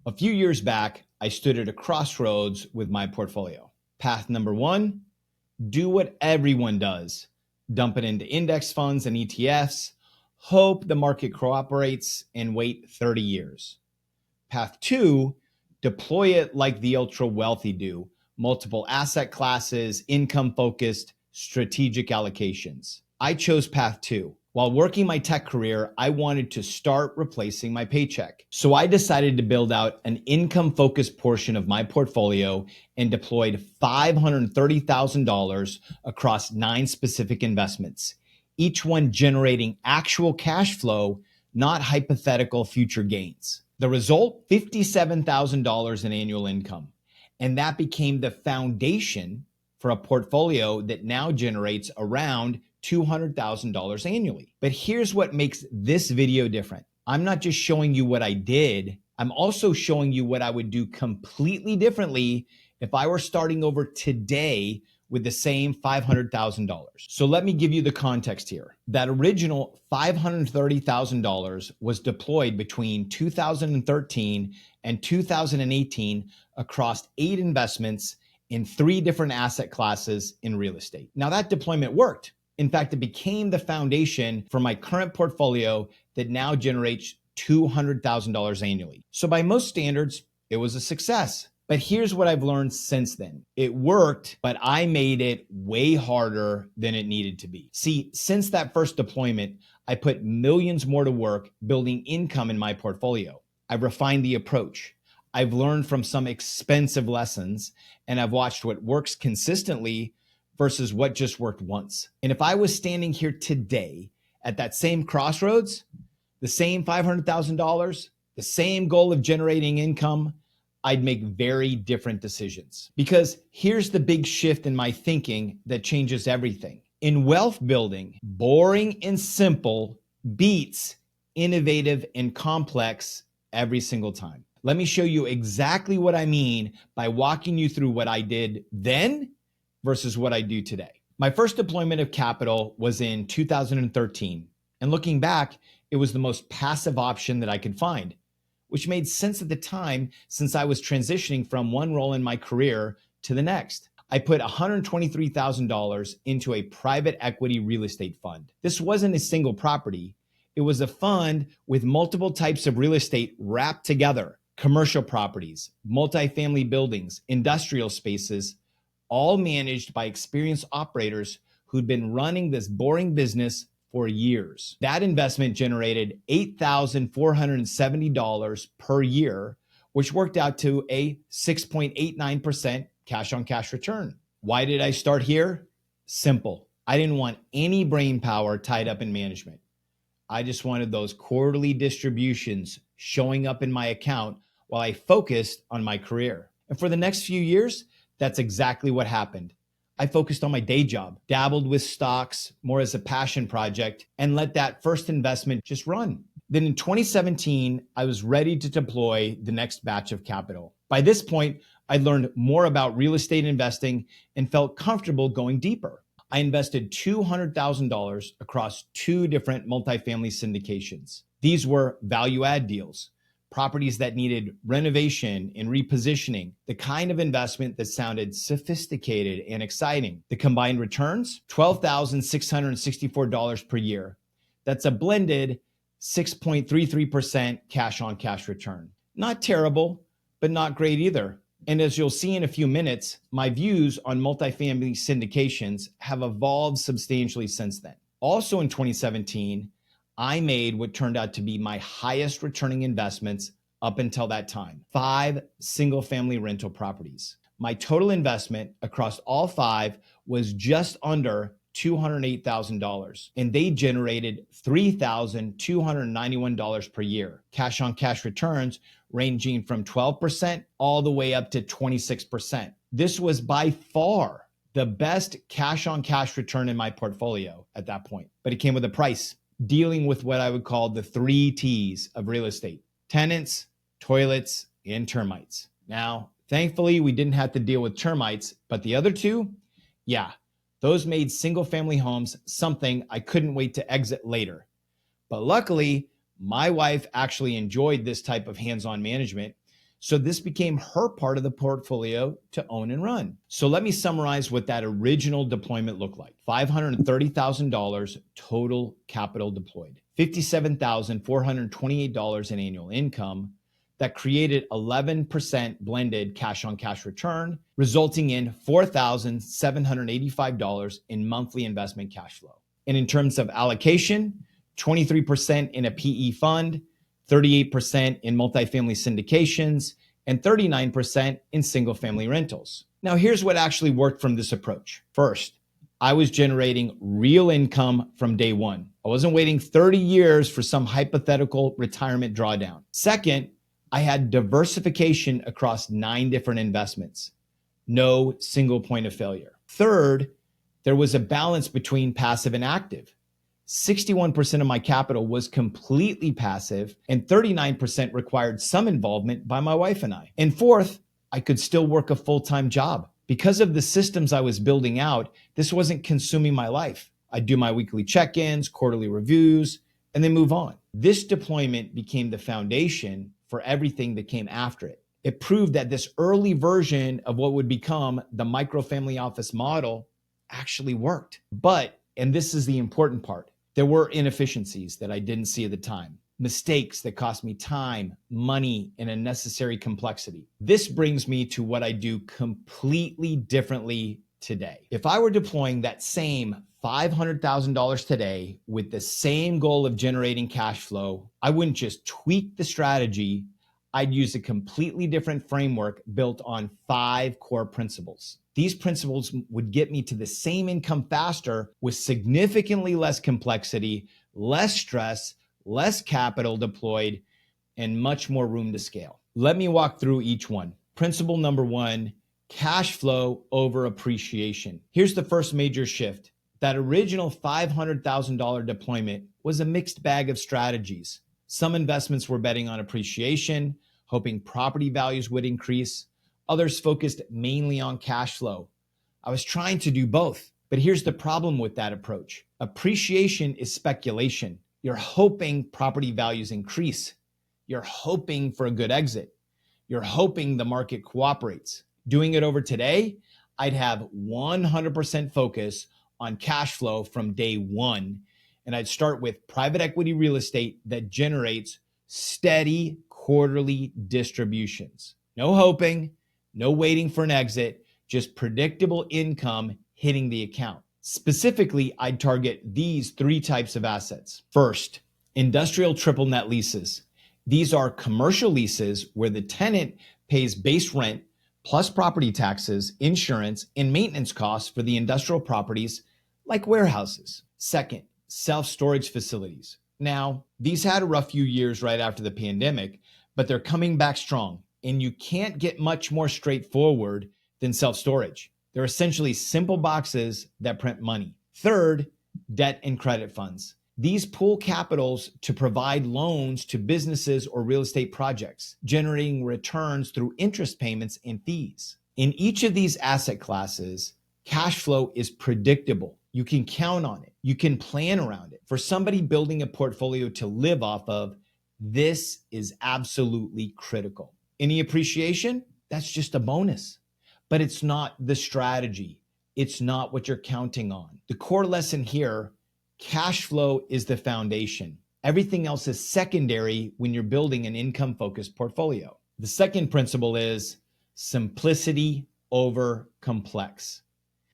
A few years back, I stood at a crossroads with my portfolio. Path number one, do what everyone does. Dump it into index funds and ETFs, hope the market cooperates, and wait 30 years. Path two, deploy it like the ultra wealthy do. Multiple asset classes, income-focused, strategic allocations. I chose path two. While working my tech career, I wanted to start replacing my paycheck. So I decided to build out an income-focused portion of my portfolio and deployed $530,000 across 9 specific investments, each one generating actual cash flow, not hypothetical future gains. The result, $57,000 in annual income. And that became the foundation for a portfolio that now generates around $200,000 annually. But here's what makes this video different. I'm not just showing you what I did, I'm also showing you what I would do completely differently if I were starting over today with the same $500,000. So let me give you the context here. That original $530,000 was deployed between 2013 and 2018 across 8 investments in 3 different asset classes in real estate. Now that deployment worked. In fact, it became the foundation for my current portfolio that now generates $200,000 annually. So by most standards, it was a success. But here's what I've learned since then. It worked, but I made it way harder than it needed to be. See, since that first deployment, I put millions more to work building income in my portfolio. I've refined the approach. I've learned from some expensive lessons, and I've watched what works consistently versus what just worked once. And if I was standing here today at that same crossroads, the same $500,000, the same goal of generating income, I'd make very different decisions. Because here's the big shift in my thinking that changes everything. In wealth building, boring and simple beats innovative and complex every single time. Let me show you exactly what I mean by walking you through what I did then versus what I do today. My first deployment of capital was in 2013. And looking back, it was the most passive option that I could find, which made sense at the time since I was transitioning from one role in my career to the next. I put $123,000 into a private equity real estate fund. This wasn't a single property. It was a fund with multiple types of real estate wrapped together. Commercial properties, multifamily buildings, industrial spaces, all managed by experienced operators who'd been running this boring business for years. That investment generated $8,470 per year, which worked out to a 6.89% cash on cash return. Why did I start here? Simple. I didn't want any brain power tied up in management. I just wanted those quarterly distributions showing up in my account while I focused on my career. And for the next few years, that's exactly what happened. I focused on my day job, dabbled with stocks more as a passion project, and let that first investment just run. Then in 2017, I was ready to deploy the next batch of capital. By this point, I learned more about real estate investing and felt comfortable going deeper. I invested $200,000 across 2 different multifamily syndications. These were value add deals, properties that needed renovation and repositioning, the kind of investment that sounded sophisticated and exciting. The combined returns, $12,664 per year. That's a blended 6.33% cash on cash return. Not terrible, but not great either. And as you'll see in a few minutes, my views on multifamily syndications have evolved substantially since then. Also in 2017, I made what turned out to be my highest returning investments up until that time, 5 single-family rental properties. My total investment across all 5 was just under $208,000, and they generated $3,291 per year. Cash on cash returns ranging from 12% all the way up to 26%. This was by far the best cash on cash return in my portfolio at that point, but it came with a price. Dealing with what I would call the 3 T's of real estate: tenants, toilets, and termites. Now, thankfully, we didn't have to deal with termites, but the other 2, yeah, those made single family homes something I couldn't wait to exit later. But luckily, my wife actually enjoyed this type of hands-on management, So this became her part of the portfolio to own and run. So let me summarize what that original deployment looked like. $530,000 total capital deployed, $57,428 in annual income. That created 11% blended cash on cash return, resulting in $4,785 in monthly investment cash flow. And in terms of allocation, 23% in a PE fund, 38% in multifamily syndications, and 39% in single family rentals. Now, here's what actually worked from this approach. First, I was generating real income from day one. I wasn't waiting 30 years for some hypothetical retirement drawdown. Second, I had diversification across 9 different investments. No single point of failure. Third, there was a balance between passive and active. 61% of my capital was completely passive, and 39% required some involvement by my wife and I. And fourth, I could still work a full-time job. Because of the systems I was building out, this wasn't consuming my life. I'd do my weekly check-ins, quarterly reviews, and then move on. This deployment became the foundation for everything that came after it. It proved that this early version of what would become the micro-family office model actually worked. But, and this is the important part, there were inefficiencies that I didn't see at the time. Mistakes that cost me time, money, and unnecessary complexity. This brings me to what I do completely differently today. If I were deploying that same $500,000 today with the same goal of generating cash flow, I wouldn't just tweak the strategy. I'd use a completely different framework built on 5 core principles. These principles would get me to the same income faster with significantly less complexity, less stress, less capital deployed, and much more room to scale. Let me walk through each one. Principle number 1, cash flow over appreciation. Here's the first major shift. That original $500,000 deployment was a mixed bag of strategies. Some investments were betting on appreciation, hoping property values would increase. Others focused mainly on cash flow. I was trying to do both, but here's the problem with that approach. Appreciation is speculation. You're hoping property values increase. You're hoping for a good exit. You're hoping the market cooperates. Doing it over today, I'd have 100% focus on cash flow from day one. And I'd start with private equity real estate that generates steady quarterly distributions. No hoping, no waiting for an exit, just predictable income hitting the account. Specifically, I'd target these 3 types of assets. First, industrial triple net leases. These are commercial leases where the tenant pays base rent plus property taxes, insurance, and maintenance costs for the industrial properties like warehouses. Second, self-storage facilities. Now, these had a rough few years right after the pandemic, but they're coming back strong, and you can't get much more straightforward than self-storage. They're essentially simple boxes that print money. Third, debt and credit funds. These pool capitals to provide loans to businesses or real estate projects, generating returns through interest payments and fees. In each of these asset classes, cash flow is predictable. You can count on it. You can plan around it. For somebody building a portfolio to live off of, this is absolutely critical. Any appreciation? That's just a bonus. But it's not the strategy. It's not what you're counting on. The core lesson here, cash flow is the foundation. Everything else is secondary when you're building an income-focused portfolio. The second principle is simplicity over complex.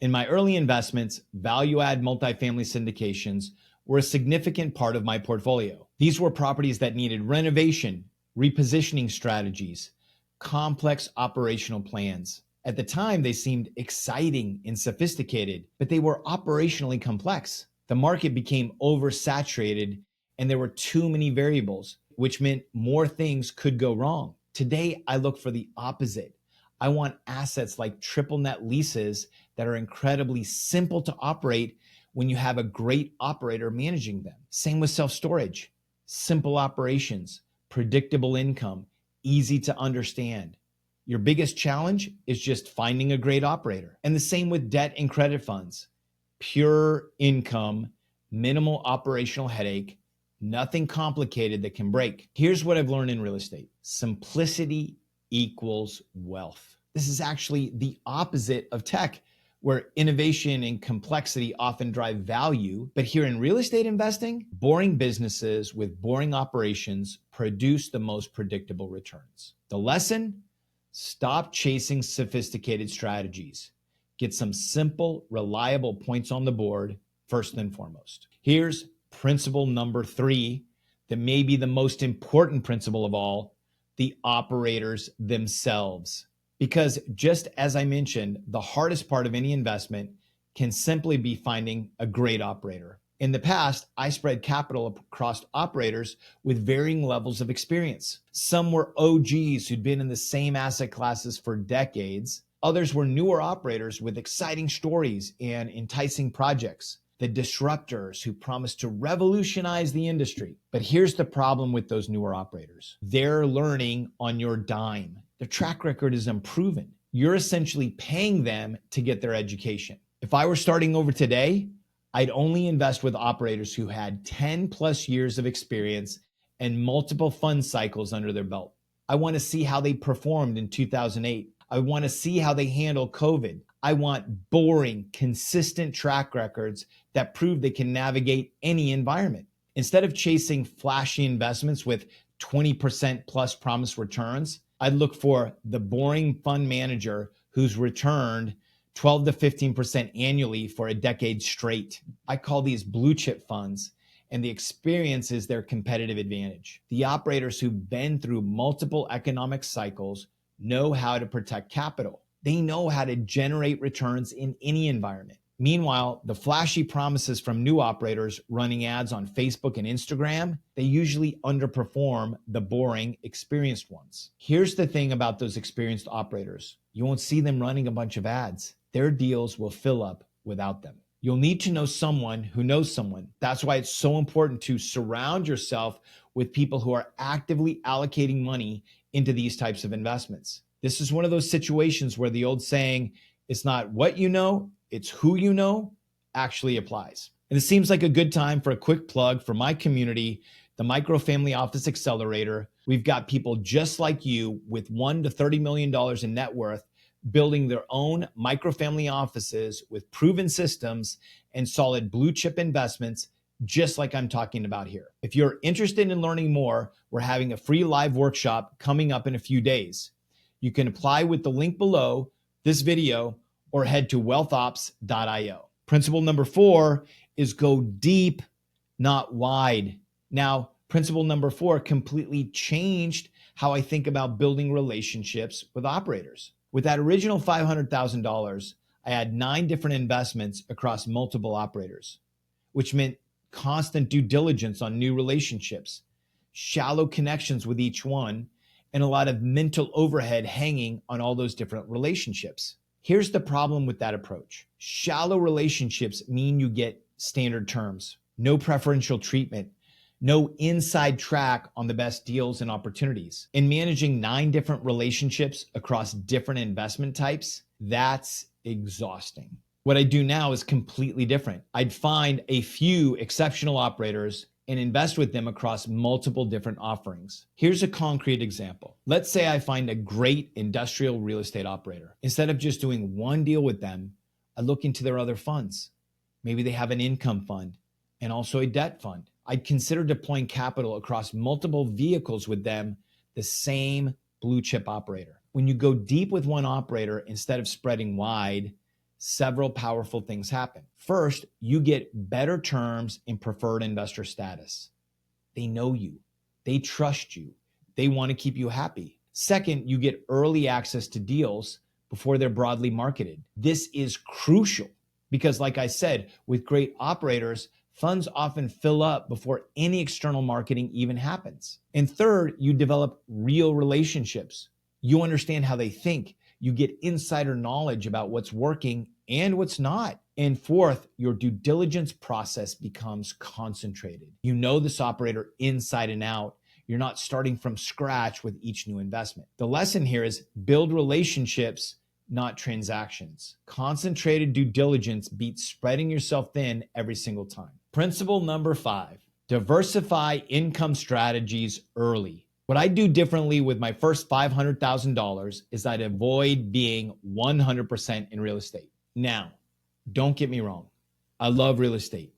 In my early investments, value-add multifamily syndications were a significant part of my portfolio. These were properties that needed renovation, repositioning strategies, complex operational plans. At the time, they seemed exciting and sophisticated, but they were operationally complex. The market became oversaturated and there were too many variables, which meant more things could go wrong. Today, I look for the opposite. I want assets like triple net leases that are incredibly simple to operate when you have a great operator managing them. Same with self-storage. Simple operations, predictable income, easy to understand. Your biggest challenge is just finding a great operator. And the same with debt and credit funds. Pure income, minimal operational headache, nothing complicated that can break. Here's what I've learned in real estate. Simplicity equals wealth. This is actually the opposite of tech, where innovation and complexity often drive value. But here in real estate investing, boring businesses with boring operations produce the most predictable returns. The lesson: stop chasing sophisticated strategies. Get some simple, reliable points on the board first and foremost. Here's principle number 3, that may be the most important principle of all: the operators themselves. Because just as I mentioned, the hardest part of any investment can simply be finding a great operator. In the past, I spread capital across operators with varying levels of experience. Some were OGs who'd been in the same asset classes for decades. Others were newer operators with exciting stories and enticing projects, the disruptors who promised to revolutionize the industry. But here's the problem with those newer operators: they're learning on your dime. Their track record is unproven. You're essentially paying them to get their education. If I were starting over today, I'd only invest with operators who had 10 plus years of experience and multiple fund cycles under their belt. I want to see how they performed in 2008. I want to see how they handle COVID. I want boring, consistent track records that prove they can navigate any environment. Instead of chasing flashy investments with 20% plus promised returns, I'd look for the boring fund manager who's returned 12 to 15% annually for a decade straight. I call these blue chip funds, and the experience is their competitive advantage. The operators who've been through multiple economic cycles know how to protect capital. They know how to generate returns in any environment. Meanwhile, the flashy promises from new operators running ads on Facebook and Instagram, they usually underperform the boring, experienced ones. Here's the thing about those experienced operators: you won't see them running a bunch of ads. Their deals will fill up without them. You'll need to know someone who knows someone. That's why it's so important to surround yourself with people who are actively allocating money into these types of investments. This is one of those situations where the old saying, "It's not what you know, it's who you know," actually applies. And it seems like a good time for a quick plug for my community, the Micro Family Office Accelerator. We've got people just like you with $1 to $30 million in net worth building their own microfamily offices with proven systems and solid blue chip investments, just like I'm talking about here. If you're interested in learning more, we're having a free live workshop coming up in a few days. You can apply with the link below this video or head to wealthops.io. Principle number 4 is go deep, not wide. Now, principle number 4 completely changed how I think about building relationships with operators. With that original $500,000, I had 9 different investments across multiple operators, which meant constant due diligence on new relationships, shallow connections with each one, and a lot of mental overhead hanging on all those different relationships. Here's the problem with that approach. Shallow relationships mean you get standard terms, no preferential treatment, no inside track on the best deals and opportunities. In managing 9 different relationships across different investment types, that's exhausting. What I do now is completely different. I'd find a few exceptional operators and invest with them across multiple different offerings. Here's a concrete example. Let's say I find a great industrial real estate operator. Instead of just doing one deal with them, I look into their other funds. Maybe they have an income fund and also a debt fund. I'd consider deploying capital across multiple vehicles with them, the same blue chip operator. When you go deep with one operator instead of spreading wide, several powerful things happen. First, you get better terms in preferred investor status. They know you, they trust you, they want to keep you happy. Second, you get early access to deals before they're broadly marketed. This is crucial because, like I said, with great operators, funds often fill up before any external marketing even happens. And third, you develop real relationships. You understand how they think. You get insider knowledge about what's working and what's not. And fourth, your due diligence process becomes concentrated. You know this operator inside and out. You're not starting from scratch with each new investment. The lesson here is build relationships, not transactions. Concentrated due diligence beats spreading yourself thin every single time. Principle number 5, diversify income strategies early. What I do differently with my first $500,000 is I'd avoid being 100% in real estate. Now, don't get me wrong. I love real estate.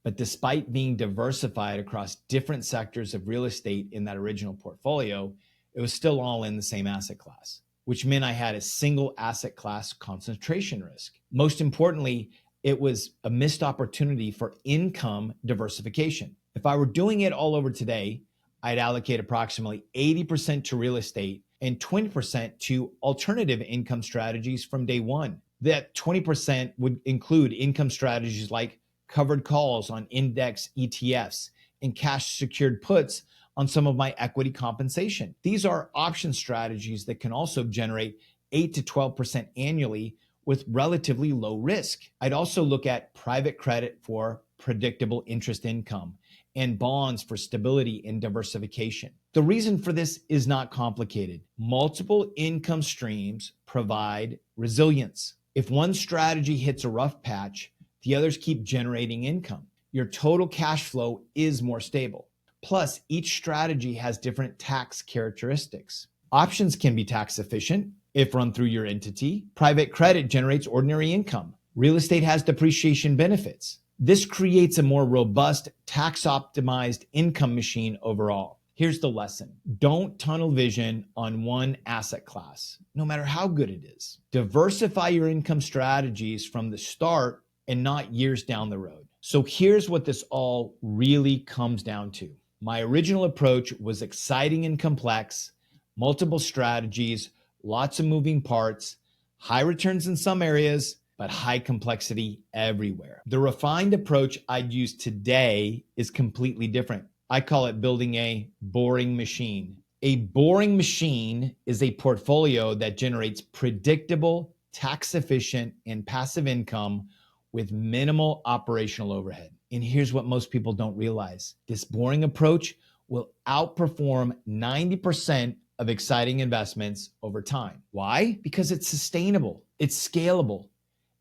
But despite being diversified across different sectors of real estate in that original portfolio, it was still all in the same asset class, which meant I had a single asset class concentration risk. Most importantly, it was a missed opportunity for income diversification. If I were doing it all over today, I'd allocate approximately 80% to real estate and 20% to alternative income strategies from day one. That 20% would include income strategies like covered calls on index ETFs and cash secured puts on some of my equity compensation. These are option strategies that can also generate 8 to 12% annually with relatively low risk. I'd also look at private credit for predictable interest income and bonds for stability and diversification. The reason for this is not complicated. Multiple income streams provide resilience. If one strategy hits a rough patch, the others keep generating income. Your total cash flow is more stable. Plus, each strategy has different tax characteristics. Options can be tax efficient if run through your entity. Private credit generates ordinary income. Real estate has depreciation benefits. This creates a more robust, tax-optimized income machine overall. Here's the lesson. Don't tunnel vision on one asset class, no matter how good it is. Diversify your income strategies from the start and not years down the road. So here's what this all really comes down to. My original approach was exciting and complex, multiple strategies, lots of moving parts, high returns in some areas, but high complexity everywhere. The refined approach I'd use today is completely different. I call it building a boring machine. A boring machine is a portfolio that generates predictable, tax-efficient, and passive income with minimal operational overhead. And here's what most people don't realize. This boring approach will outperform 90% of exciting investments over time. Why? Because it's sustainable, it's scalable.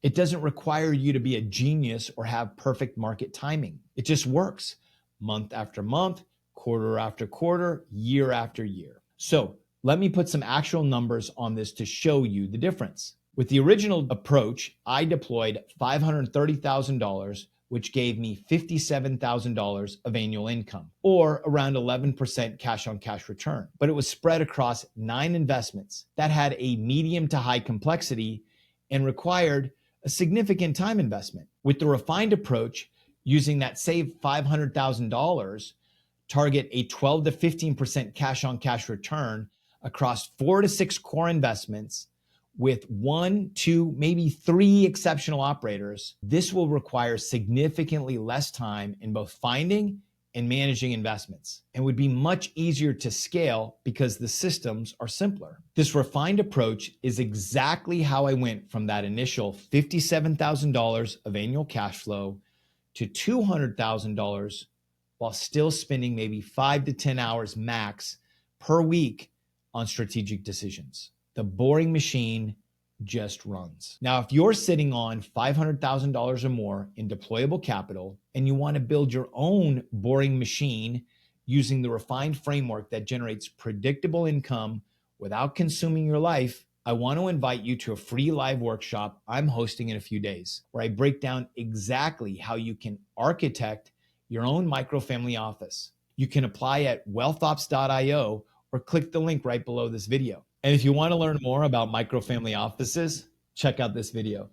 It doesn't require you to be a genius or have perfect market timing. It just works month after month, quarter after quarter, year after year. So let me put some actual numbers on this to show you the difference. With the original approach, I deployed $530,000, which gave me $57,000 of annual income, or around 11% cash on cash return. But it was spread across 9 investments that had a medium to high complexity and required a significant time investment. With the refined approach, using that saved $500,000, target a 12 to 15% cash on cash return across 4 to 6 core investments with 1, 2, maybe 3 exceptional operators. This will require significantly less time in both finding and managing investments, and would be much easier to scale because the systems are simpler. This refined approach is exactly how I went from that initial $57,000 of annual cash flow to $200,000 while still spending maybe 5 to 10 hours max per week on strategic decisions. The boring machine just runs. Now, if you're sitting on $500,000 or more in deployable capital and you want to build your own boring machine using the refined framework that generates predictable income without consuming your life, I want to invite you to a free live workshop I'm hosting in a few days, where I break down exactly how you can architect your own microfamily office. You can apply at wealthops.io or click the link right below this video. And if you want to learn more about microfamily offices, check out this video.